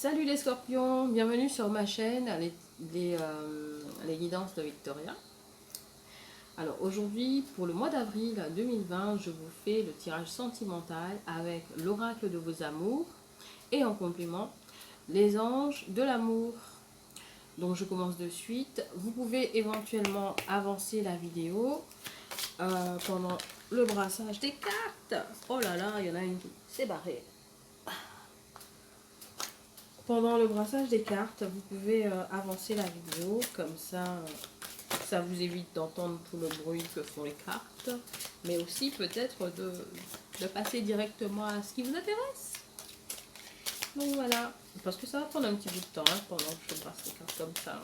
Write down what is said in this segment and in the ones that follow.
Salut les scorpions, bienvenue sur ma chaîne, les guidances de Victoria. Alors aujourd'hui, pour le mois d'avril 2020, je vous fais le tirage sentimental avec l'oracle de vos amours et en complément, les anges de l'amour. Donc je commence de suite. Vous pouvez éventuellement avancer la vidéo pendant le brassage des cartes. Oh là là, il y en a une qui s'est barrée. Pendant le brassage des cartes, vous pouvez avancer la vidéo, comme ça, ça vous évite d'entendre tout le bruit que font les cartes, mais aussi peut-être de passer directement à ce qui vous intéresse. Donc voilà, parce que ça va prendre un petit bout de temps pendant que je brasse les cartes comme ça.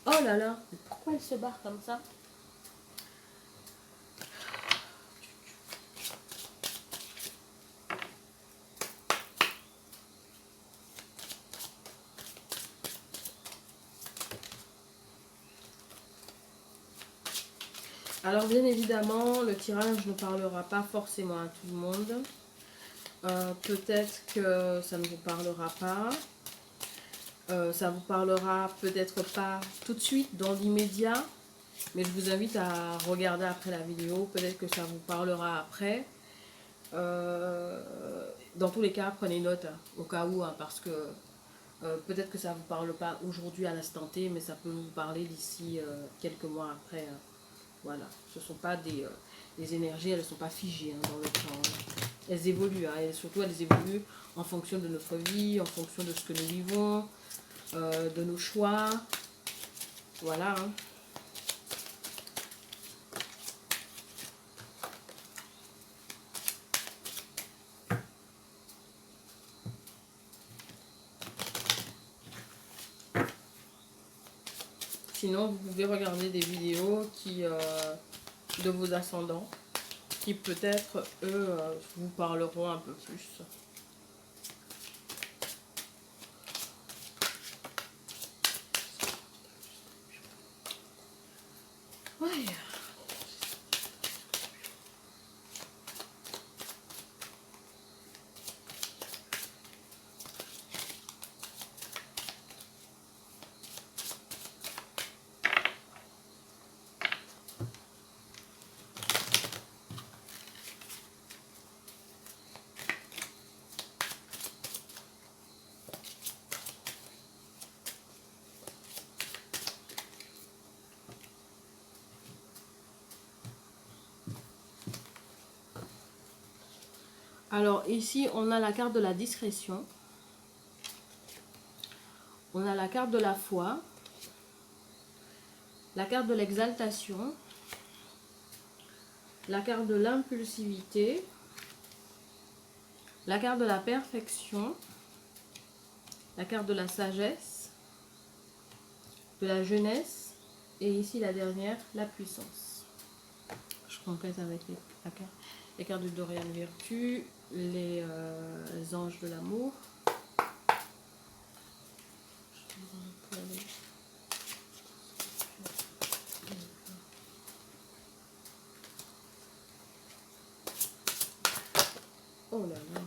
Oh là là, pourquoi elle se barre comme ça? Alors bien évidemment, le tirage ne parlera pas forcément à tout le monde. Peut-être que ça ne vous parlera pas. Ça vous parlera peut-être pas tout de suite dans l'immédiat, mais je vous invite à regarder après la vidéo. Peut-être que ça vous parlera après. Dans tous les cas, prenez note au cas où, parce que peut-être que ça ne vous parle pas aujourd'hui à l'instant T, mais ça peut vous parler d'ici quelques mois après. Voilà, ce ne sont pas des énergies, elles ne sont pas figées dans le temps. Elles évoluent, et surtout elles évoluent en fonction de notre vie, en fonction de ce que nous vivons, de nos choix. Voilà. Sinon, vous pouvez regarder des vidéos de vos ascendants qui peut-être, eux, vous parleront un peu plus. Ouais. Alors ici, on a la carte de la discrétion. On a la carte de la foi. La carte de l'exaltation. La carte de l'impulsivité. La carte de la perfection. La carte de la sagesse. De la jeunesse. Et ici, la dernière, la puissance. Je complète avec les cartes de Dorian Virtue, les anges de l'amour. Oh là là.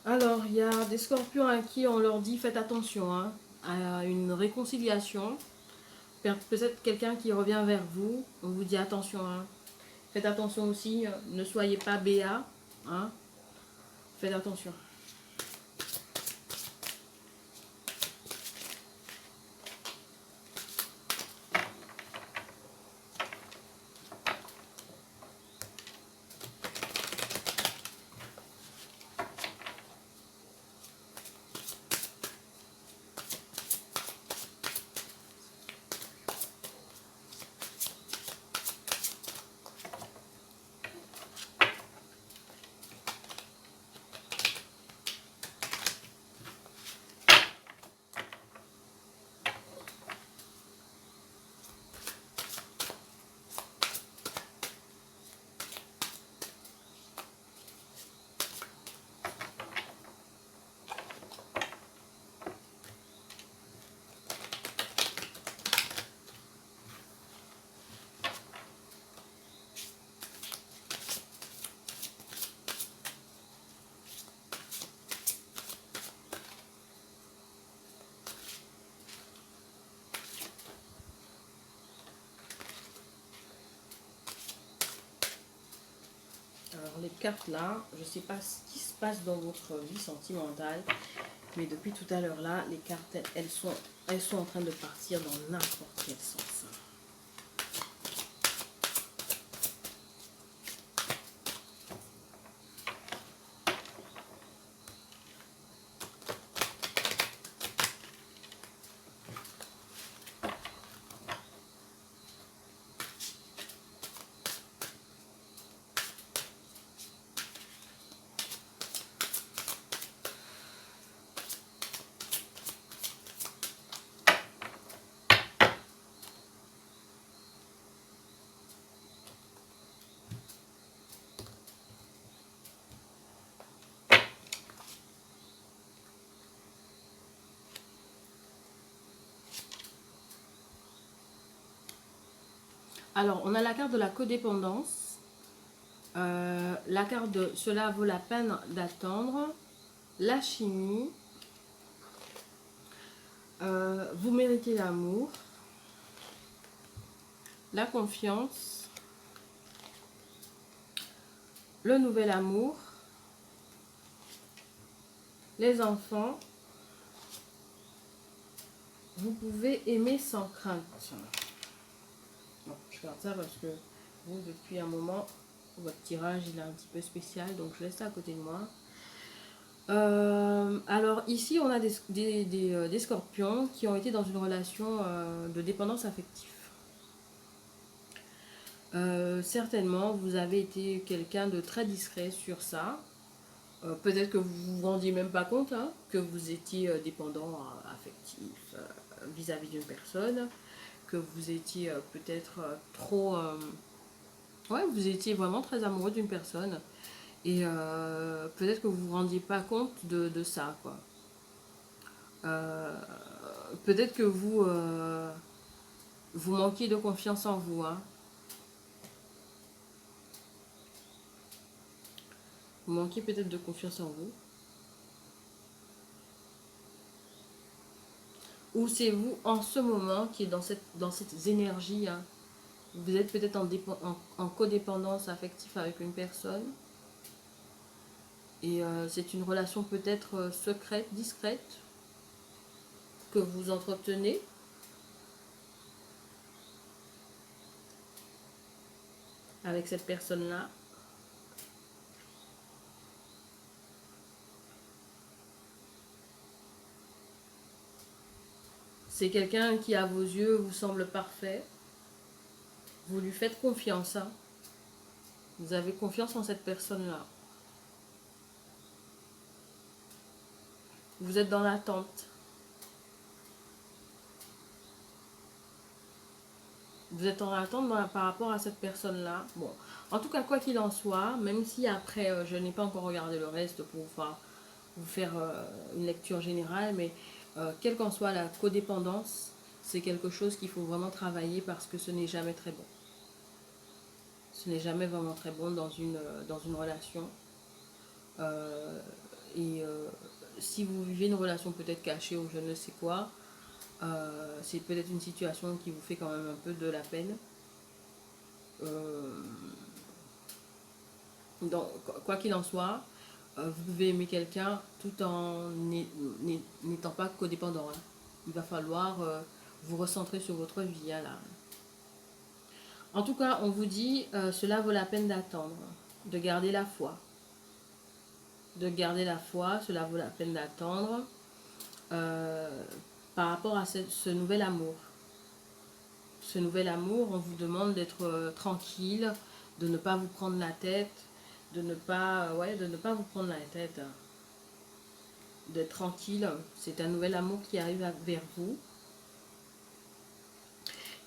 Alors, il y a des scorpions à qui on leur dit faites attention à une réconciliation. Peut-être quelqu'un qui revient vers vous, on vous dit attention. Faites attention aussi, ne soyez pas béat. Faites attention. les cartes là, je ne sais pas ce qui se passe dans votre vie sentimentale, mais depuis tout à l'heure là, les cartes, elles sont en train de partir dans n'importe quel sens. Alors, on a la carte de la codépendance, la carte de cela vaut la peine d'attendre, la chimie, vous méritez l'amour, la confiance, le nouvel amour, les enfants, vous pouvez aimer sans crainte. Bon, je garde ça parce que vous, depuis un moment, votre tirage il est un petit peu spécial, donc je laisse ça à côté de moi. Alors ici, on a des scorpions qui ont été dans une relation de dépendance affective. Certainement, vous avez été quelqu'un de très discret sur ça. Peut-être que vous vous rendiez même pas compte hein, que vous étiez dépendant affectif vis-à-vis d'une personne, que vous étiez peut-être trop... ouais, vous étiez vraiment très amoureux d'une personne. Et peut-être que vous vous rendiez pas compte de ça, quoi. Peut-être que vous manquiez de confiance en vous, hein. Vous manquez peut-être de confiance en vous. Ou c'est vous en ce moment qui est dans cette énergie, hein. Vous êtes peut-être en codépendance affective avec une personne. Et c'est une relation peut-être secrète, discrète, que vous entretenez. Avec cette personne-là. C'est quelqu'un qui, à vos yeux, vous semble parfait. Vous lui faites confiance, hein. Vous avez confiance en cette personne-là. Vous êtes dans l'attente. Vous êtes en attente par rapport à cette personne-là. Bon, en tout cas, quoi qu'il en soit, même si après, je n'ai pas encore regardé le reste pour vous faire une lecture générale, mais quelle qu'en soit la codépendance, c'est quelque chose qu'il faut vraiment travailler parce que ce n'est jamais très bon. Ce n'est jamais vraiment très bon dans une relation. Et si vous vivez une relation peut-être cachée ou je ne sais quoi, c'est peut-être une situation qui vous fait quand même un peu de la peine. Donc, quoi qu'il en soit, vous pouvez aimer quelqu'un tout en n'étant pas codépendant, hein. Il va falloir vous recentrer sur votre vie, hein, là. En tout cas, on vous dit, cela vaut la peine d'attendre, de garder la foi. De garder la foi, cela vaut la peine d'attendre par rapport à ce nouvel amour. Ce nouvel amour, on vous demande d'être tranquille, de ne pas vous prendre la tête, de ne pas vous prendre la tête, d'être tranquille. C'est un nouvel amour qui arrive vers vous,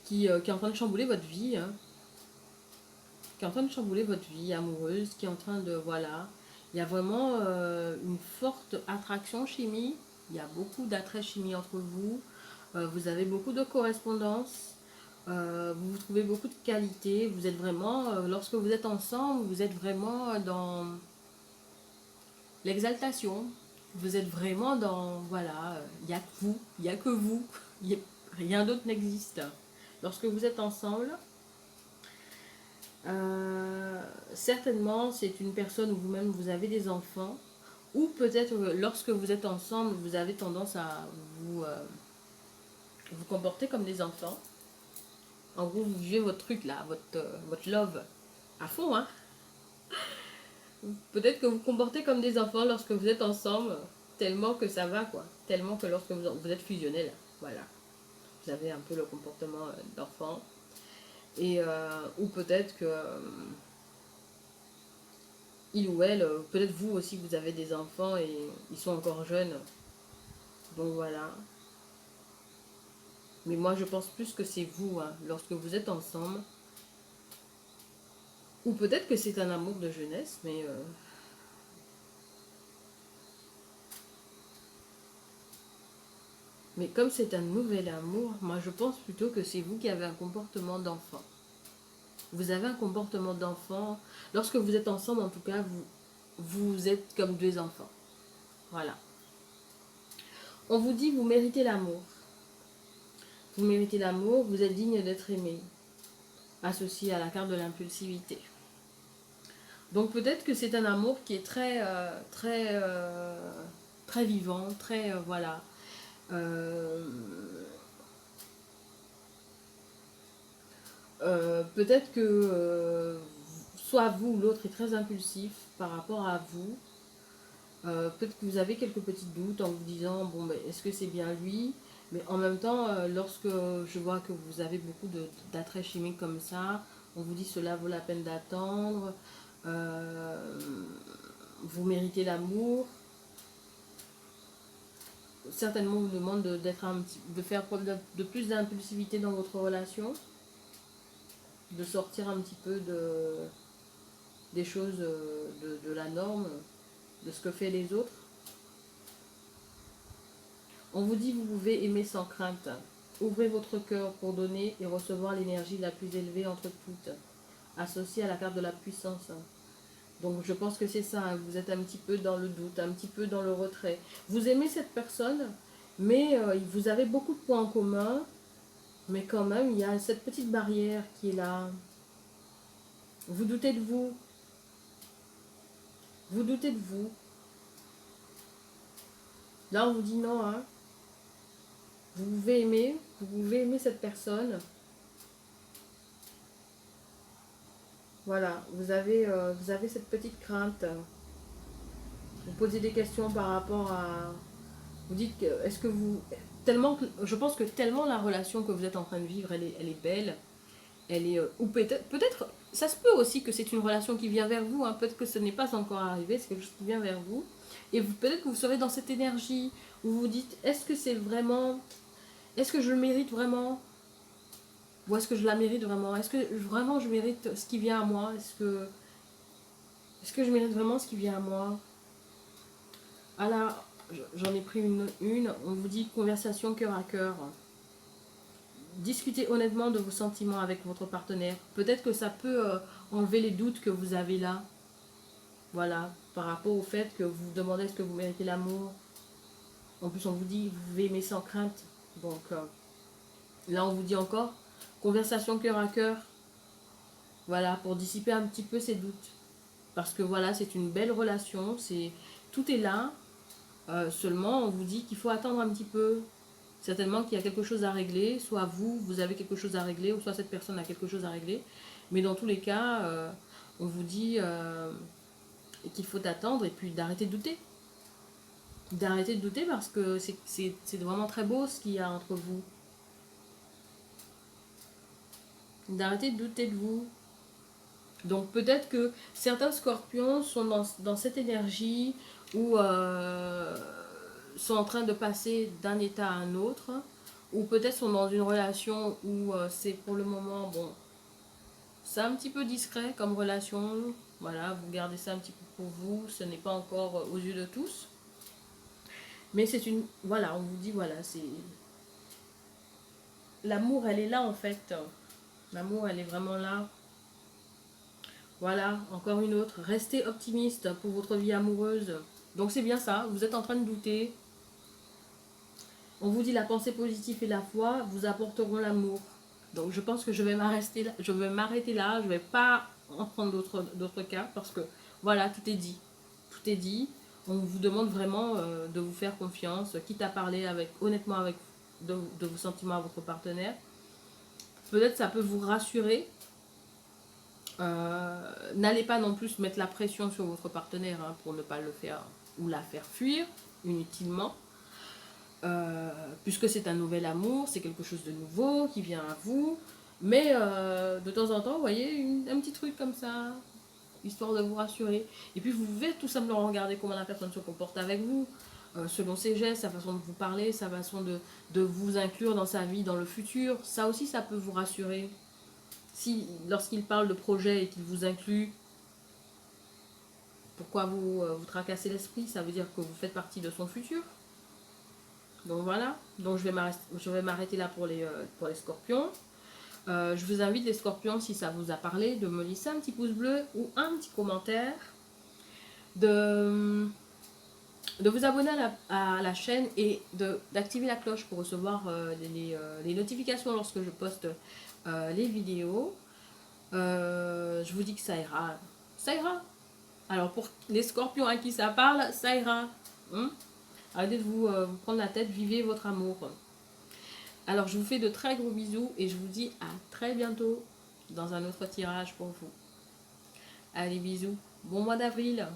qui est en train de chambouler votre vie, hein, qui est en train de chambouler votre vie amoureuse, qui est en train de, voilà, il y a vraiment une forte attraction chimie, il y a beaucoup d'attrait chimie entre vous, vous avez beaucoup de correspondance, vous trouvez beaucoup de qualité, vous êtes vraiment, lorsque vous êtes ensemble, vous êtes vraiment dans l'exaltation, vous êtes vraiment dans, voilà, il n'y a que vous, il n'y a que vous, rien d'autre n'existe. Lorsque vous êtes ensemble, Certainement, c'est une personne où vous-même vous avez des enfants, ou peut-être lorsque vous êtes ensemble, vous avez tendance à vous comporter comme des enfants. En gros, vous vivez votre truc là, votre love à fond, hein. Peut-être que vous vous comportez comme des enfants lorsque vous êtes ensemble, tellement que ça va, quoi. Tellement que lorsque vous êtes fusionnels, voilà. Vous avez un peu le comportement d'enfant. Et, ou peut-être que il ou elle, peut-être vous aussi, vous avez des enfants et ils sont encore jeunes. Donc voilà. Mais moi, je pense plus que c'est vous, hein, lorsque vous êtes ensemble. Ou peut-être que c'est un amour de jeunesse, mais comme c'est un nouvel amour, moi je pense plutôt que c'est vous qui avez un comportement d'enfant. Vous avez un comportement d'enfant. Lorsque vous êtes ensemble, en tout cas, vous êtes comme deux enfants. Voilà. On vous dit, vous méritez l'amour. Vous méritez l'amour, vous êtes digne d'être aimé. Associé à la carte de l'impulsivité. Donc peut-être que c'est un amour qui est très vivant, très, voilà. Euh, peut-être que soit vous ou l'autre est très impulsif par rapport à vous. Peut-être que vous avez quelques petits doutes en vous disant, bon, ben, est-ce que c'est bien lui? Mais en même temps, lorsque je vois que vous avez beaucoup d'attraits chimiques comme ça, on vous dit cela vaut la peine d'attendre, euh, vous méritez l'amour. Certainement, on vous demande de faire preuve de plus d'impulsivité dans votre relation, de sortir un petit peu des choses de la norme, de ce que fait les autres. On vous dit vous pouvez aimer sans crainte. Ouvrez votre cœur pour donner et recevoir l'énergie la plus élevée entre toutes, associée à la carte de la puissance. Donc je pense que c'est ça, hein. Vous êtes un petit peu dans le doute, un petit peu dans le retrait. Vous aimez cette personne, mais vous avez beaucoup de points en commun, mais quand même il y a cette petite barrière qui est là. Vous doutez de vous, vous doutez de vous. Là on vous dit non, hein. Vous pouvez aimer cette personne. Voilà, vous avez cette petite crainte. Vous posez des questions par rapport à... Vous dites que, est-ce que vous... Tellement que, je pense que tellement la relation que vous êtes en train de vivre, elle est belle. Elle est... ou peut-être, ça se peut aussi que c'est une relation qui vient vers vous. Hein, peut-être que ce n'est pas encore arrivé, c'est quelque chose qui vient vers vous. Et peut-être que vous serez dans cette énergie où vous vous dites, est-ce que c'est vraiment... Est-ce que je le mérite vraiment? Ou est-ce que je la mérite vraiment? Est-ce que vraiment je mérite ce qui vient à moi? Est-ce que je mérite vraiment ce qui vient à moi? Ah là, j'en ai pris une. On vous dit conversation cœur à cœur. Discutez honnêtement de vos sentiments avec votre partenaire. Peut-être que ça peut enlever les doutes que vous avez là. Voilà, par rapport au fait que vous vous demandez est-ce que vous méritez l'amour. En plus, on vous dit vous pouvez aimer sans crainte. Donc là, on vous dit encore conversation cœur à cœur. Voilà, pour dissiper un petit peu ces doutes. Parce que voilà, c'est une belle relation. Tout est là. Seulement, on vous dit qu'il faut attendre un petit peu. Certainement qu'il y a quelque chose à régler. Soit vous, vous avez quelque chose à régler, ou soit cette personne a quelque chose à régler. Mais dans tous les cas, on vous dit qu'il faut attendre et puis d'arrêter de douter. D'arrêter de douter parce que c'est vraiment très beau ce qu'il y a entre vous. D'arrêter de douter de vous. Donc peut-être que certains scorpions sont dans cette énergie où sont en train de passer d'un état à un autre, ou peut-être sont dans une relation où c'est pour le moment, bon, c'est un petit peu discret comme relation, voilà, vous gardez ça un petit peu pour vous, ce n'est pas encore aux yeux de tous, mais c'est une, voilà, on vous dit, voilà, c'est, l'amour, elle est là en fait, l'amour, elle est vraiment là. Voilà, encore une autre. Restez optimiste pour votre vie amoureuse. Donc c'est bien ça, vous êtes en train de douter. On vous dit la pensée positive et la foi vous apporteront l'amour. Donc je pense que je vais m'arrêter là. Je ne vais pas en prendre d'autres cas parce que voilà, tout est dit. Tout est dit. On vous demande vraiment de vous faire confiance, quitte à parler honnêtement de vos sentiments à votre partenaire. Peut-être ça peut vous rassurer. N'allez pas non plus mettre la pression sur votre partenaire pour ne pas le faire ou la faire fuir inutilement. Puisque c'est un nouvel amour, c'est quelque chose de nouveau qui vient à vous. Mais de temps en temps, vous voyez, un petit truc comme ça, histoire de vous rassurer. Et puis vous pouvez tout simplement regarder comment la personne se comporte avec vous, selon ses gestes, sa façon de vous parler, sa façon de vous inclure dans sa vie, dans le futur. Ça aussi, ça peut vous rassurer. Si, lorsqu'il parle de projet et qu'il vous inclut, pourquoi vous tracassez l'esprit? Ça veut dire que vous faites partie de son futur. Donc voilà, donc je vais m'arrêter là pour les scorpions. Je vous invite les scorpions, si ça vous a parlé, de me laisser un petit pouce bleu ou un petit commentaire, de vous abonner à la chaîne et d'activer la cloche pour recevoir les notifications lorsque je poste les vidéos. Je vous dis que ça ira. Ça ira. Alors pour les scorpions à qui ça parle, ça ira. Arrêtez de vous prendre la tête, vivez votre amour. Alors je vous fais de très gros bisous et je vous dis à très bientôt dans un autre tirage pour vous. Allez, bisous. Bon mois d'avril.